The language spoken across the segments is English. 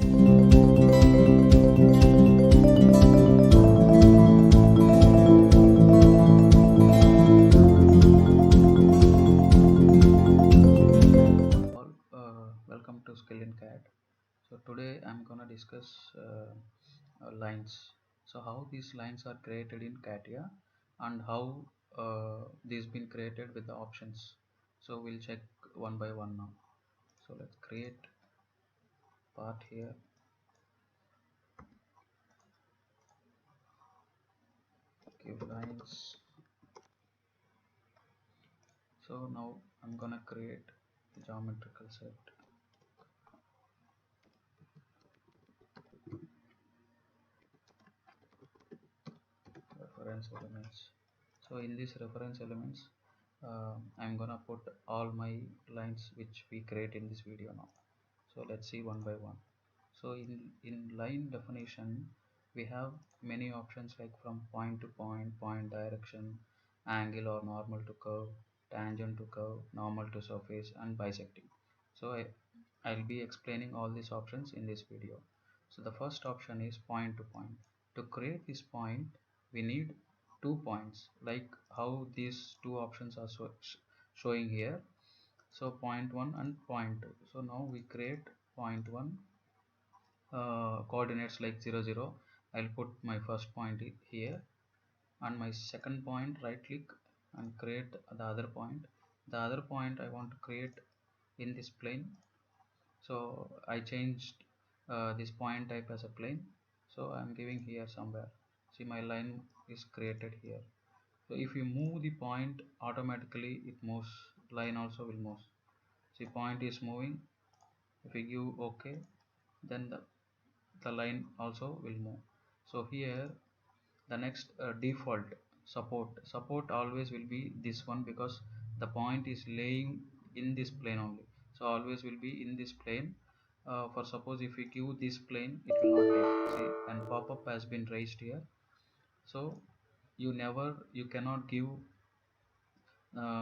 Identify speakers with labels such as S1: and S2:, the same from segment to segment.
S1: Welcome to Skill in CAD. So today I'm gonna discuss lines. So how these lines are created in CATIA and how these been created with the options. So we'll check one by one now. So let's create part here. Give lines. So now I'm gonna create the geometrical set. Reference elements. So in these reference elements I'm gonna put all my lines which we create in this video now. So let's see one by one. So in line definition we have many options like from point to point, point direction, angle or normal to curve, tangent to curve, normal to surface, and bisecting. So I'll be explaining all these options in this video. So the first option is point to point. To create this point we need 2 points, like how these two options are showing here. So point 1 and point 2. So now we create point 1 coordinates like 0 0. I'll put my first point here, and my second point right click and create the other point. The other point I want to create in this plane, so I changed this point type as a plane. So I'm giving here somewhere. See, my line is created here. So if you move the point, automatically it moves, line also will move. See, point is moving. If we give OK, then the line also will move. So here the next default support always will be this one, because the point is laying in this plane only. So always will be in this plane. For suppose if we give this plane, it will not take. See, and pop-up has been raised here. So you cannot give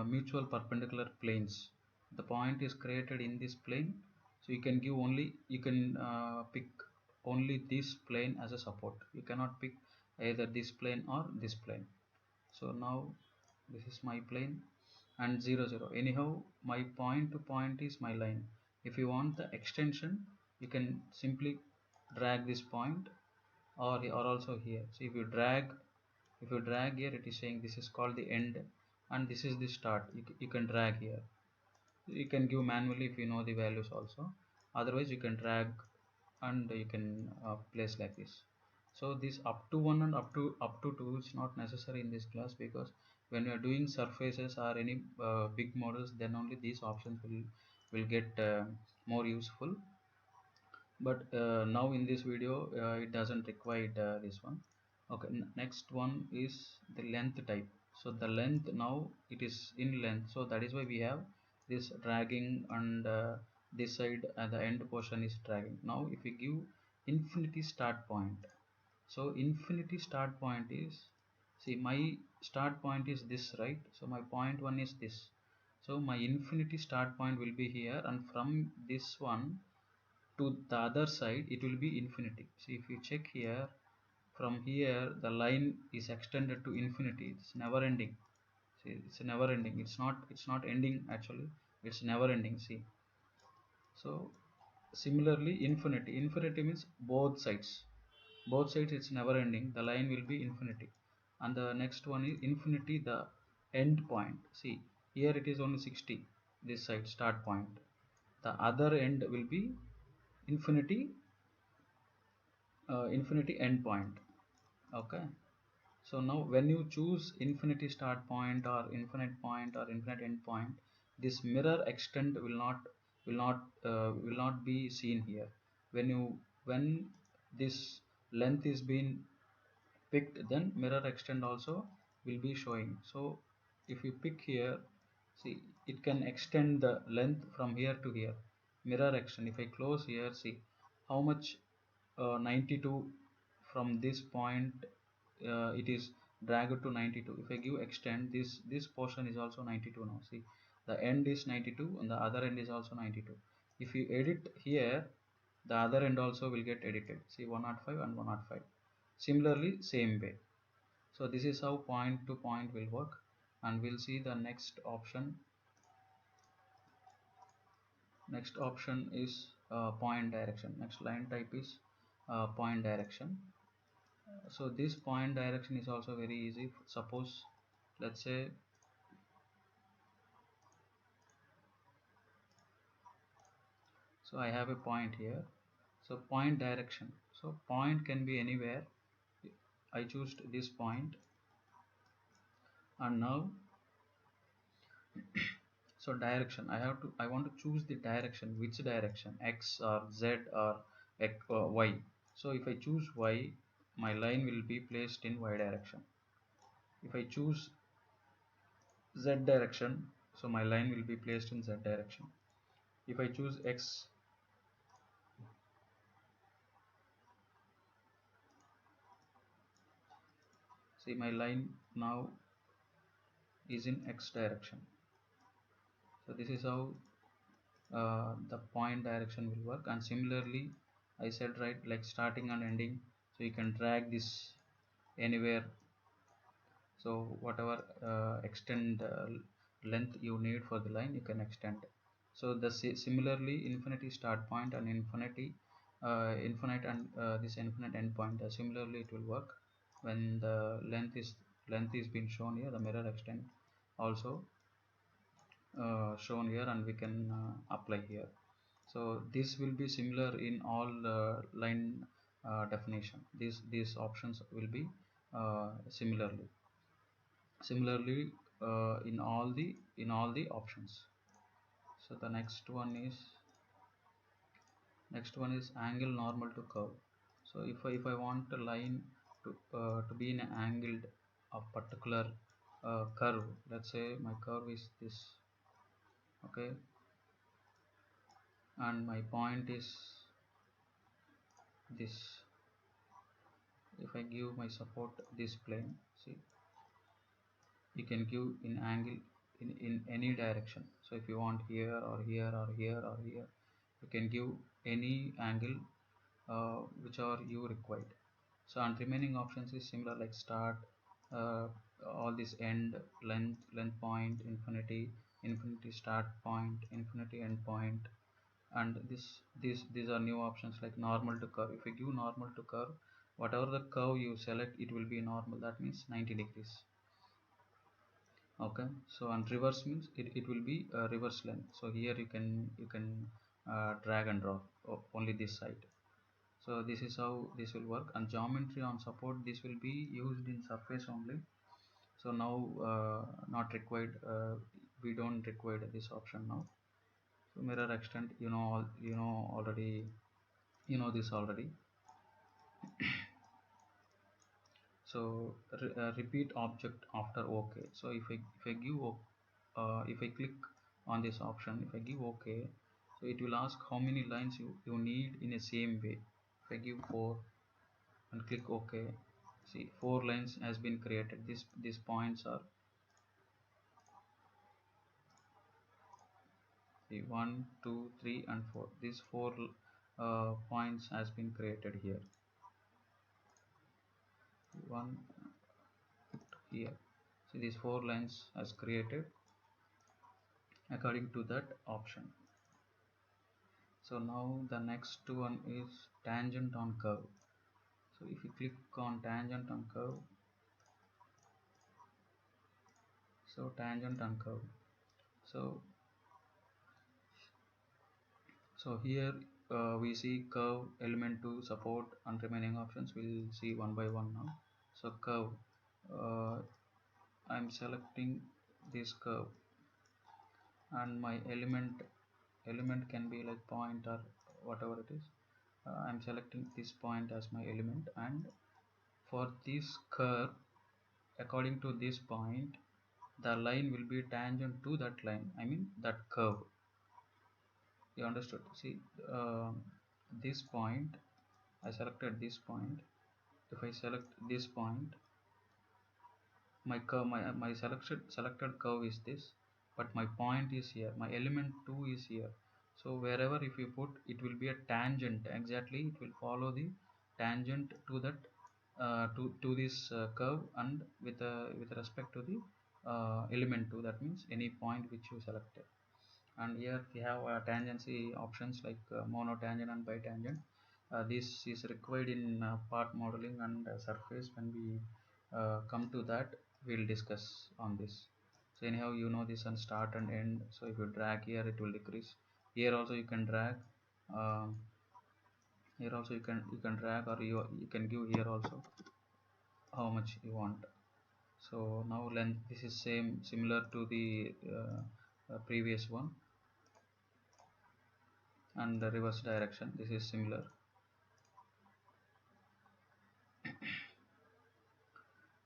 S1: mutual perpendicular planes. The point is created in this plane, so you can give only, you can pick only this plane as a support. You cannot pick either this plane or this plane. So now this is my plane and 0 0. Anyhow, my point to point is my line. If you want the extension, you can simply drag this point, or also here. So if you drag here, it is saying this is called the end and this is the start. You can drag here. You can give manually if you know the values also. Otherwise you can drag and you can place like this. So this up to 1 and up to 2 is not necessary in this class, because when you are doing surfaces or any big models, then only these options will get more useful. But now in this video it doesn't require this one. Okay, next one is the length type. So the length, now it is in length, so that is why we have this dragging, and this side the end portion is dragging. Now if we give infinity start point, so infinity start point is, see, my start point is this, right? So my point 1 is this, so my infinity start point will be here, and from this one to the other side it will be infinity. See, if you check here, from here the line is extended to infinity. It's never ending. See, it's never ending. It's not ending actually, it's never ending. See, so similarly infinity means both sides it's never ending. The line will be infinity. And the next one is infinity the end point. See, here it is only 60, this side start point. The other end will be infinity, infinity endpoint. Okay, so now when you choose infinity start point or infinite point or infinite endpoint, this mirror extend will not be seen here. When this length is being picked, then mirror extend also will be showing. So if you pick here, see, it can extend the length from here to here. Mirror extend, if I close here, see how much 92 from this point, it is dragged to 92. If I give extend, this portion is also 92 now. See, the end is 92 and the other end is also 92. If you edit here, the other end also will get edited. See 105 and 105. Similarly, same way. So this is how point to point will work, and we'll see the next option. Next option is point direction. Next line type is point direction. So this point direction is also very easy. Suppose, let's say, so I have a point here. So point direction. So point can be anywhere. I choose this point, and now, so direction, I want to choose the direction, which direction, x or z or y. So if I choose y, my line will be placed in y direction. If I choose z direction, so my line will be placed in z direction. If I choose x, see my line now is in x direction. So this is how the point direction will work. And similarly, I said, right, like starting and ending, so you can drag this anywhere. So whatever extend length you need for the line, you can extend. So the similarly, infinity start point and infinity infinite and this infinite end point, similarly it will work when the length is being shown here. The mirror extend also shown here, and we can apply here. So this will be similar in all line definition. These options will be similarly in all the options. So the next one is angle normal to curve. So if I want a line to be in an angled of particular curve, let's say my curve is this, okay, and my point is this. If I give my support this plane, see, you can give in angle in any direction. So if you want here or here or here or here, you can give any angle whichever you required. So and remaining options is similar, like start, uh, all this end, length point, infinity start point, infinity end point. And these are new options like normal to curve. If you give normal to curve, whatever the curve you select, it will be normal, that means 90 degrees. Okay, so and reverse means it will be reverse length. So here you can drag and drop only this side. So this is how this will work. And geometry on support, this will be used in surface only. So now not required, we don't require this option now. So mirror extent, already, this already. So repeat object after OK. So if I click on this option, if I give OK, so it will ask how many lines you need in a same way. If I give 4 and click OK, see 4 lines has been created. These points are, see, 1 2 3 and 4. These 4 points has been created here. One here. See, these 4 lines has created according to that option. So now the next one is tangent on curve. So if you click on tangent on curve, so tangent on curve, so here we see curve, element to support, and remaining options we'll see one by one now. So curve, I'm selecting this curve, and my element can be like point or whatever it is. I'm selecting this point as my element, and for this curve, according to this point, the line will be tangent to that line, I mean that curve. You understood? See, this point, I selected this point. If I select this point, my curve, my selected curve is this, but my point is here, my element 2 is here. So wherever if you put, it will be a tangent, exactly it will follow the tangent to that to this curve, and with respect to the element 2, that means any point which you selected. And here we have tangency options like monotangent and bitangent. This is required in part modeling and surface. When we come to that, we'll discuss on this. So anyhow, you know this, and start and end. So if you drag here, it will decrease. Here also you can drag. um, Here also you can drag, or you can give here also how much you want. So now length, this is similar to the previous one. And the reverse direction, this is similar.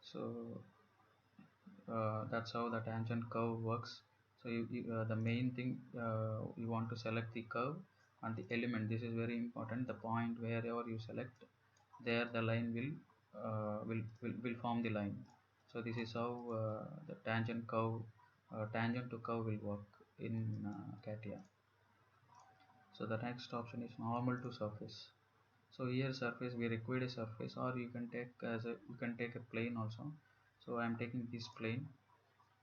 S1: So that's how the tangent curve works. So the main thing, you want to select the curve and the element. This is very important. The point wherever you select, there the line will form the line. So this is how the tangent to curve will work in CATIA. So the next option is normal to surface. So here surface, we require a surface, or you can take a plane also. So I am taking this plane.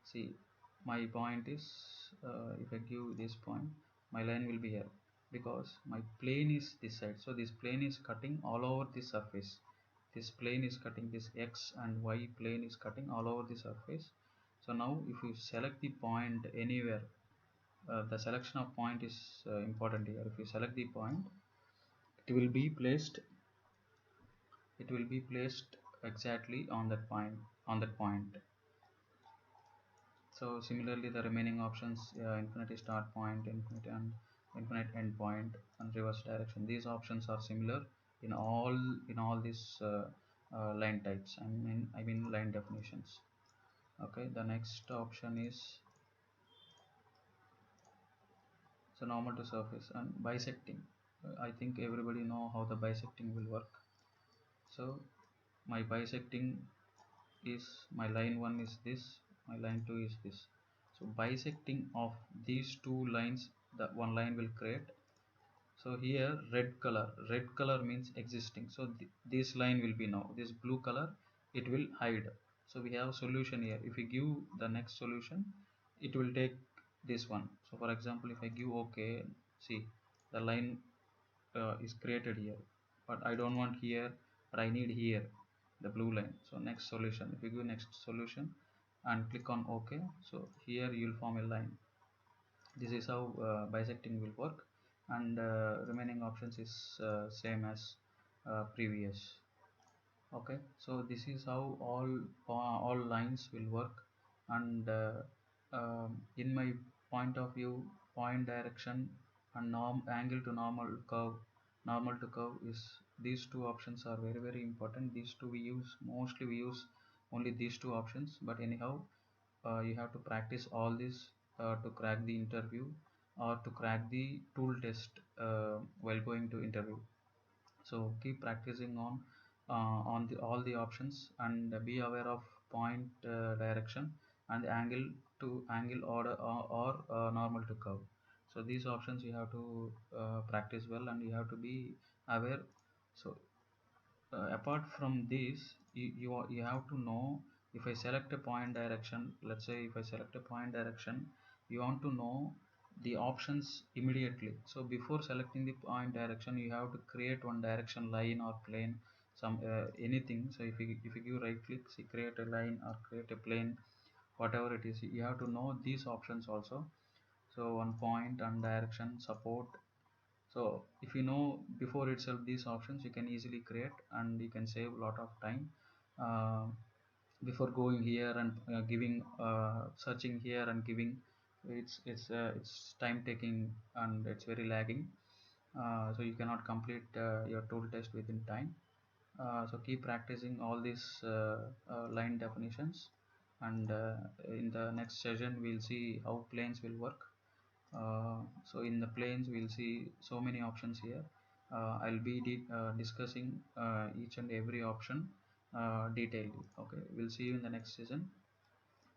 S1: See, my point is, if I give this point, my line will be here, because my plane is this side. So this plane is cutting all over this surface. This plane is cutting, this x and y plane is cutting all over the surface. So now if you select the point anywhere, the selection of point is important here. If you select the point, it will be placed exactly on that point. So similarly, the remaining options, infinity start point, infinite end point, and reverse direction, these options are similar in all these line types. I mean line definitions. Okay, the next option is, so normal to surface and bisecting. I think everybody know how the bisecting will work. So my bisecting is, my line 1 is this, my line 2 is this. So bisecting of these two lines, the one line will create. So here red color means existing. So this line will be now, this blue color, it will hide. So we have solution here. If we give the next solution, it will take this one. So for example, if I give okay, see, the line is created here, but I don't want here, but I need here the blue line. So next solution, if you give next solution and click on OK, so here you will form a line. This is how bisecting will work, and remaining options is same as previous. Okay, so this is how all lines will work. And in my point of view, point direction and angle to normal to curve is, these two options are very very important. These two we use only these two options. But anyhow, you have to practice all this to crack the interview, or to crack the tool test while going to interview. So keep practicing on all the options, and be aware of point direction and angle to angle order, or normal to curve. So these options you have to practice well, and you have to be aware. So apart from this, you have to know, if I select a point direction, let's say if I select a point direction, you want to know the options immediately. So before selecting the point direction, you have to create one direction line or plane, some anything. So if you give right click, see, create a line or create a plane, whatever it is, you have to know these options also. So one point and direction support. So if you know before itself these options, you can easily create, and you can save a lot of time uh, before going here and giving searching here and giving. It's time taking, and it's very lagging. So you cannot complete your tool test within time. So keep practicing all these line definitions, and in the next session we'll see how planes will work. So in the planes, we'll see so many options here. I'll be discussing each and every option detailed. Okay, we'll see you in the next session.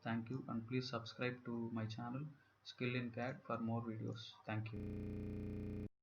S1: Thank you, and please subscribe to my channel skill in CAD for more videos. Thank you.